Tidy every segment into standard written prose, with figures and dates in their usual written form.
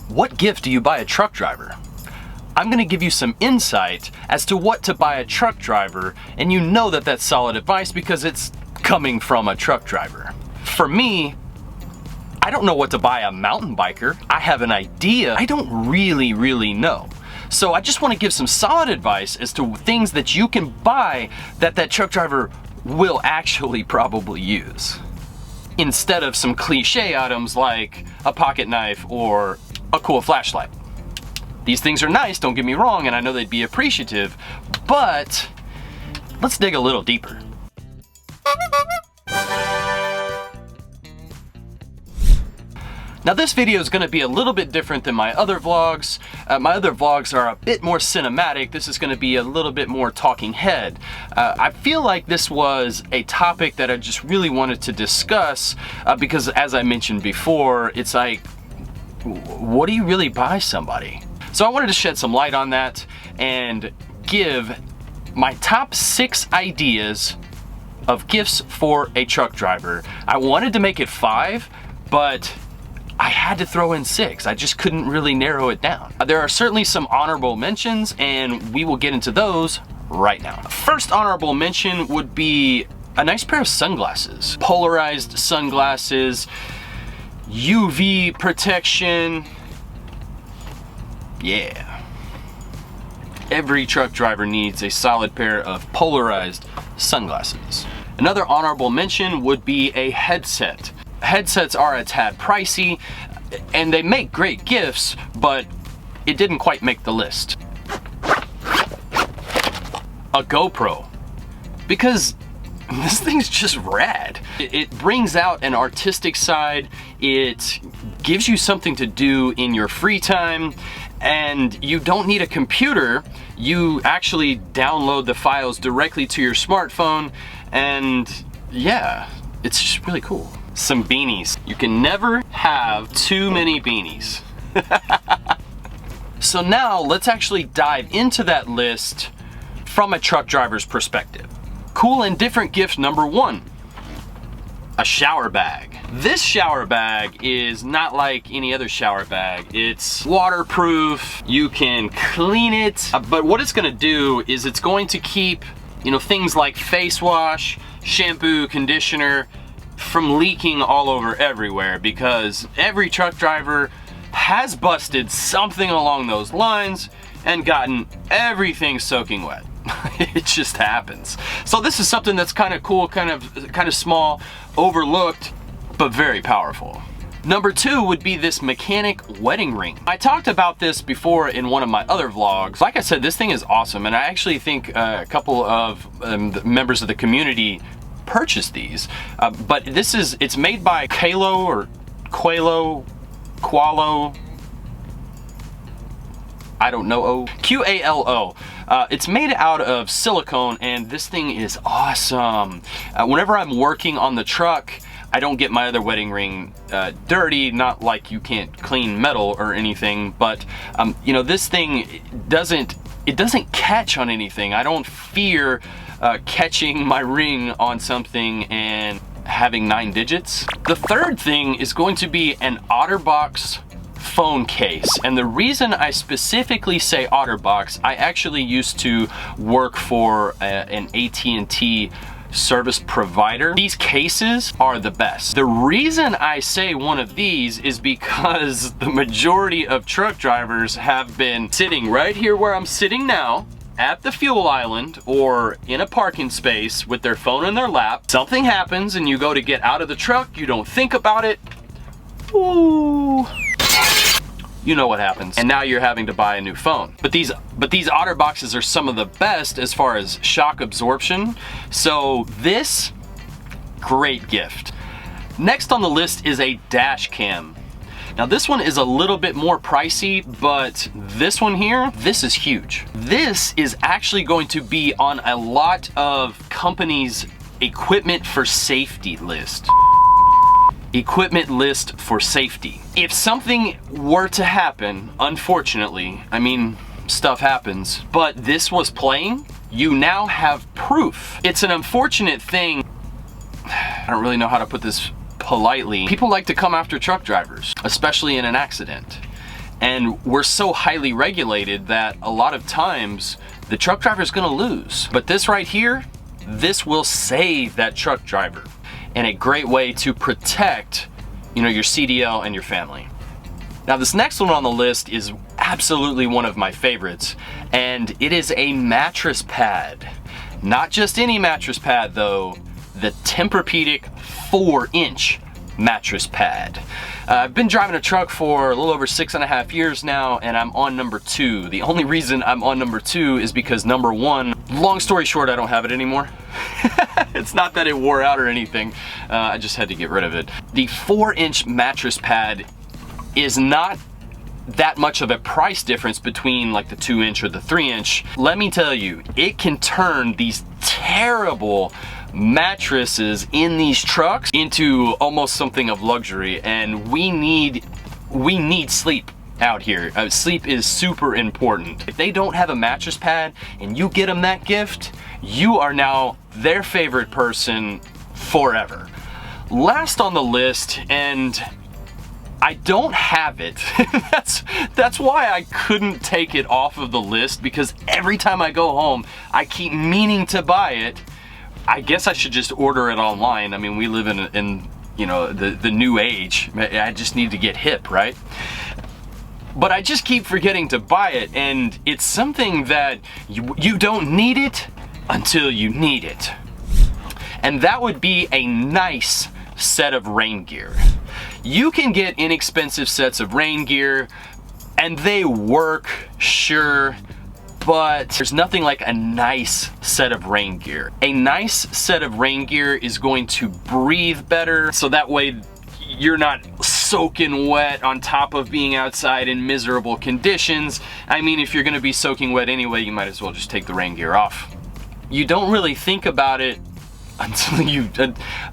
What gift do you buy a truck driver? I'm gonna give you some insight as to what to buy a truck driver, and you know that that's solid advice because it's coming from a truck driver. For me, I don't know what to buy a mountain biker. I have an idea. I don't really know. So I just want to give some solid advice as to things that you can buy that truck driver will actually probably use, instead of some cliche items like a pocket knife or a cool flashlight. These things are nice, don't get me wrong, and I know they'd be appreciative, but let's dig a little deeper. Now this video is going to be a little bit different than my other vlogs. My other vlogs are a bit more cinematic. This is going to be a little bit more talking head. I feel like this was a topic that I just really wanted to discuss because, as I mentioned before, it's like, what do you really buy somebody? So I wanted to shed some light on that and give my top 6 ideas of gifts for a truck driver. I wanted to make it 5, but I had to throw in 6. I just couldn't really narrow it down. There are certainly some honorable mentions, and we will get into those right now. First honorable mention would be a nice pair of sunglasses. Polarized sunglasses, UV protection. Yeah. Every truck driver needs a solid pair of polarized sunglasses. Another honorable mention would be a headset. Headsets are a tad pricey, and they make great gifts, but it didn't quite make the list. A GoPro, because this thing's just rad. It brings out an artistic side, it gives you something to do in your free time, and you don't need a computer. You actually download the files directly to your smartphone, and yeah, it's just really cool. Some beanies. You can never have too many beanies. So now let's actually dive into that list from a truck driver's perspective. Cool and different gift number 1, a shower bag. This shower bag is not like any other shower bag. It's waterproof, you can clean it, but what it's gonna do is it's going to keep, things like face wash, shampoo, conditioner, from leaking all over everywhere, because every truck driver has busted something along those lines and gotten everything soaking wet. It just happens. So this is something that's kind of cool, kind of small, overlooked, but very powerful. Number 2 would be this mechanic wedding ring. I talked about this before in one of my other vlogs. Like I said, this thing is awesome, and I actually think a couple of members of the community purchase these, but it's made by Qualo, I don't know, Qualo. It's made out of silicone, and this thing is awesome. Whenever I'm working on the truck, I don't get my other wedding ring dirty, not like you can't clean metal or anything, but this thing doesn't catch on anything. I don't fear catching my ring on something and having 9 digits. The third thing is going to be an OtterBox phone case, and the reason I specifically say OtterBox, I actually used to work for an AT&T service provider. These cases are the best. The reason I say one of these is because the majority of truck drivers have been sitting right here where I'm sitting now, at the fuel island or in a parking space with their phone in their lap. Something happens and you go to get out of the truck, you don't think about it. Ooh. You know what happens. And now you're having to buy a new phone. But these OtterBoxes are some of the best as far as shock absorption. So this, great gift. Next on the list is a Dashcam. Now this one is a little bit more pricey, but this one here, this is huge. This is actually going to be on a lot of companies' equipment for safety list. Equipment list for safety. If something were to happen, unfortunately, I mean, stuff happens, but this was playing, you now have proof. It's an unfortunate thing. I don't really know how to put this politely. People like to come after truck drivers, especially in an accident. And we're so highly regulated that a lot of times the truck driver is gonna lose. But this right here, this will save that truck driver, and a great way to protect, you know, your CDL and your family. Now this next one on the list is absolutely one of my favorites, and it is a mattress pad. Not just any mattress pad though, the Tempur-Pedic 4-inch mattress pad. I've been driving a truck for a little over 6.5 years now, and I'm on number 2. The only reason I'm on number 2 is because number 1, long story short, I don't have it anymore. It's not that it wore out or anything, I just had to get rid of it. The 4-inch mattress pad is not that much of a price difference between like the 2-inch or the 3-inch. Let me tell you, it can turn these terrible mattresses in these trucks into almost something of luxury, and we need sleep out here. Sleep is super important. If they don't have a mattress pad and you get them that gift, you are now their favorite person forever. Last on the list, and I don't have it. That's why I couldn't take it off of the list, because every time I go home I keep meaning to buy it. I guess I should just order it online. I mean, we live in you know, the new age. I just need to get hip, right? But I just keep forgetting to buy it, and it's something that you don't need it until you need it. And that would be a nice set of rain gear. You can get inexpensive sets of rain gear and they work, sure, but there's nothing like a nice set of rain gear. A nice set of rain gear is going to breathe better, so that way you're not soaking wet on top of being outside in miserable conditions. I mean, if you're gonna be soaking wet anyway, you might as well just take the rain gear off. You don't really think about it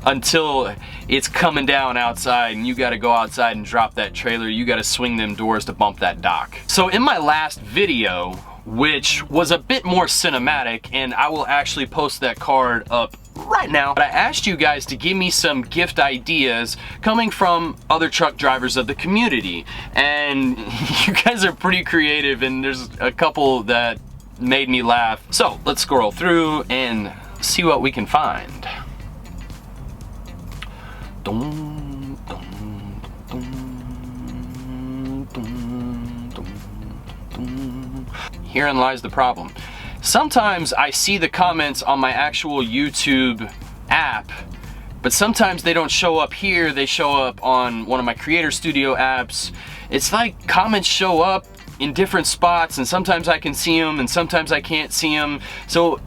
until it's coming down outside and you got to go outside and drop that trailer. You got to swing them doors to bump that dock. So in my last video, which was a bit more cinematic, and I will actually post that card up right now, but I asked you guys to give me some gift ideas coming from other truck drivers of the community, and you guys are pretty creative, and there's a couple that made me laugh. So let's scroll through and see what we can find. Herein lies the problem. Sometimes I see the comments on my actual YouTube app, but sometimes they don't show up here. They show up on one of my Creator Studio apps. It's like comments show up in different spots, and sometimes I can see them and sometimes I can't see them. So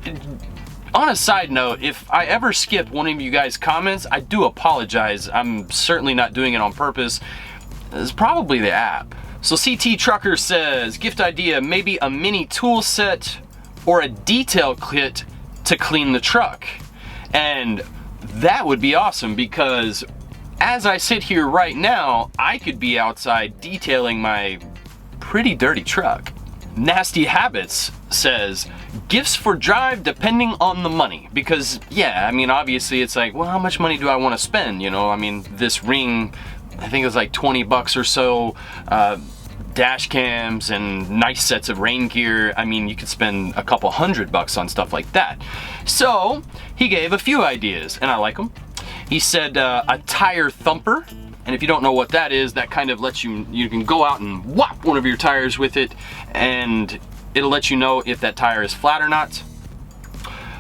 on a side note, if I ever skip one of you guys' comments, I do apologize. I'm certainly not doing it on purpose. It's probably the app. So CT Trucker says, gift idea, maybe a mini tool set or a detail kit to clean the truck. And that would be awesome, because as I sit here right now, I could be outside detailing my pretty dirty truck. Nasty Habits says, gifts for drive depending on the money. Because yeah, I mean, obviously it's like, well, how much money do I want to spend? You know, I mean, this ring, I think it was like 20 bucks or so. Dash cams and nice sets of rain gear. I mean, you could spend a couple $100 on stuff like that. So he gave a few ideas, and I like them. He said a tire thumper. And if you don't know what that is, that kind of lets you can go out and whop one of your tires with it, and it'll let you know if that tire is flat or not.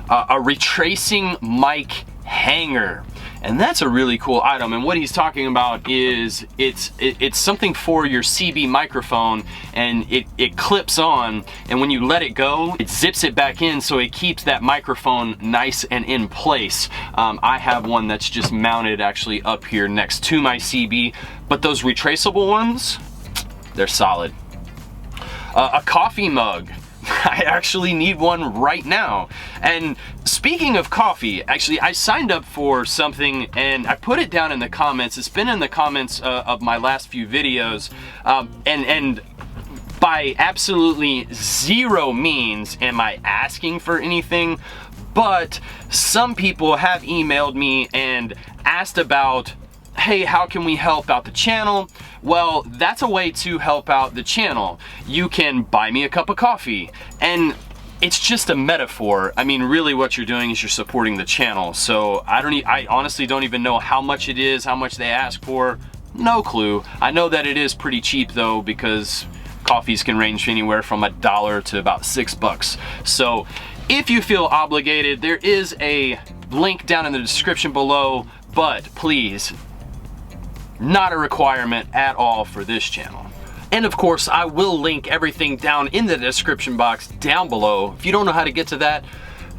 A retracing mic hanger. And that's a really cool item, and what he's talking about is it's something for your CB microphone, and it clips on, and when you let it go, it zips it back in, so it keeps that microphone nice and in place. I have one that's just mounted actually up here next to my CB, but those retraceable ones, they're solid. A coffee mug. I actually need one right now. And speaking of coffee, actually I signed up for something and I put it down in the comments. It's been in the comments of my last few videos, and by absolutely zero means am I asking for anything, but some people have emailed me and asked about, hey, how can we help out the channel? Well, that's a way to help out the channel. You can buy me a cup of coffee, and it's just a metaphor. I mean, really what you're doing is you're supporting the channel. So I honestly don't even know how much it is, how much they ask for. No clue. I know that it is pretty cheap though, because coffees can range anywhere from $1 to about $6. So if you feel obligated, there is a link down in the description below, but please, not a requirement at all for this channel. And of course, I will link everything down in the description box down below. If you don't know how to get to that,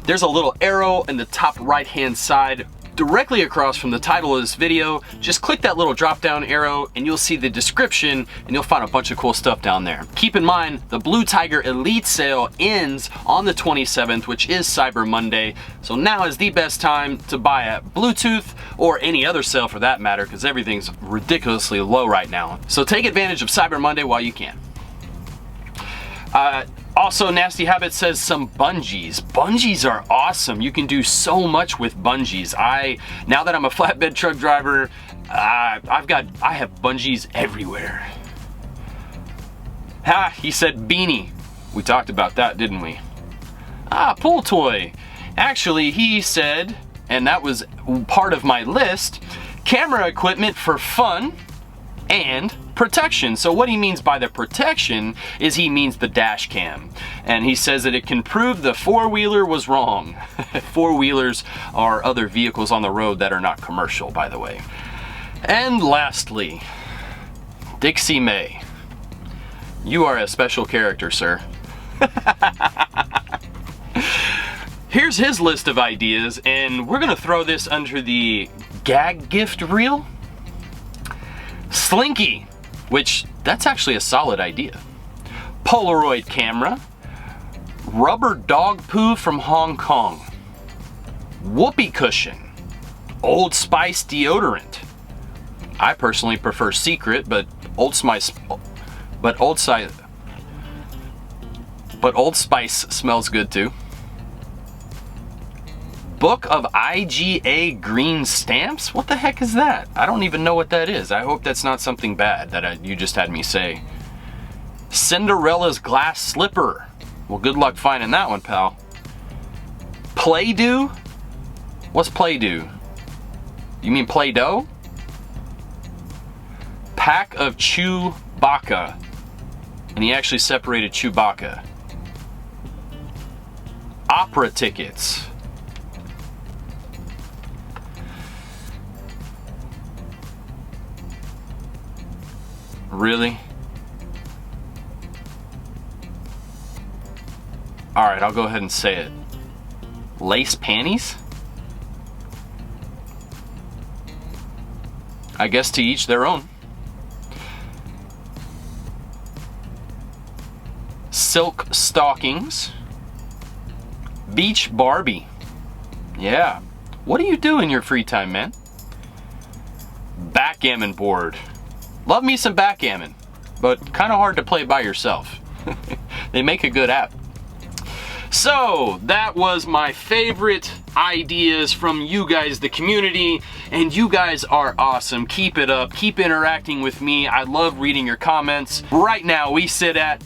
there's a little arrow in the top right-hand side directly across from the title of this video. Just click that little drop-down arrow and you'll see the description, and you'll find a bunch of cool stuff down there. Keep in mind, the Blue Tiger Elite sale ends on the 27th, which is Cyber Monday. So now is the best time to buy a Bluetooth, or any other sale for that matter, because everything's ridiculously low right now. So take advantage of Cyber Monday while you can. Also, Nasty Habit says some bungees. Bungees are awesome. You can do so much with bungees. Now that I'm a flatbed truck driver, I have bungees everywhere. Ha, he said beanie. We talked about that, didn't we? Pool toy. Actually, he said, and that was part of my list, camera equipment for fun and protection. So what he means by the protection is he means the dash cam. And he says that it can prove the four-wheeler was wrong. Four-wheelers are other vehicles on the road that are not commercial, by the way. And lastly, Dixie May. You are a special character, sir. Here's his list of ideas, and we're gonna throw this under the gag gift reel. Slinky, which that's actually a solid idea. Polaroid camera. Rubber dog poo from Hong Kong. Whoopee cushion. Old Spice deodorant. I personally prefer Secret, but Old Spice smells good too. Book of IGA green stamps? What the heck is that? I don't even know what that is. I hope that's not something bad that you just had me say. Cinderella's glass slipper. Well, good luck finding that one, pal. Play-Doh? What's Play-Doh? You mean Play-Doh? Pack of Chewbacca. And he actually separated Chewbacca. Opera tickets. Really? Alright, I'll go ahead and say it. Lace panties? I guess to each their own. Silk stockings. Beach Barbie. Yeah. What do you do in your free time, man? Backgammon board. Love me some backgammon, but kind of hard to play by yourself. They make a good app. So that was my favorite ideas from you guys, the community, and you guys are awesome. Keep it up. Keep interacting with me. I love reading your comments. Right now we sit at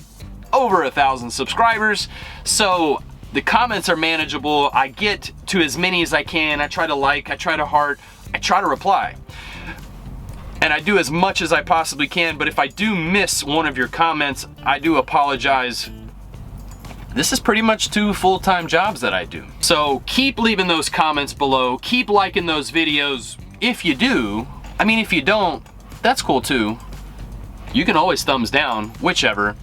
over 1,000 subscribers, so the comments are manageable. I get to as many as I can. I try to like, I try to heart, I try to reply. And I do as much as I possibly can, but if I do miss one of your comments, I do apologize. This is pretty much 2 full-time jobs that I do. So keep leaving those comments below, keep liking those videos if you do. I mean, if you don't, that's cool too. You can always thumbs down, whichever.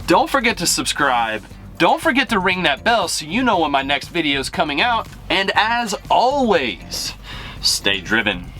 Don't forget to subscribe. Don't forget to ring that bell so you know when my next video is coming out. And as always, stay driven.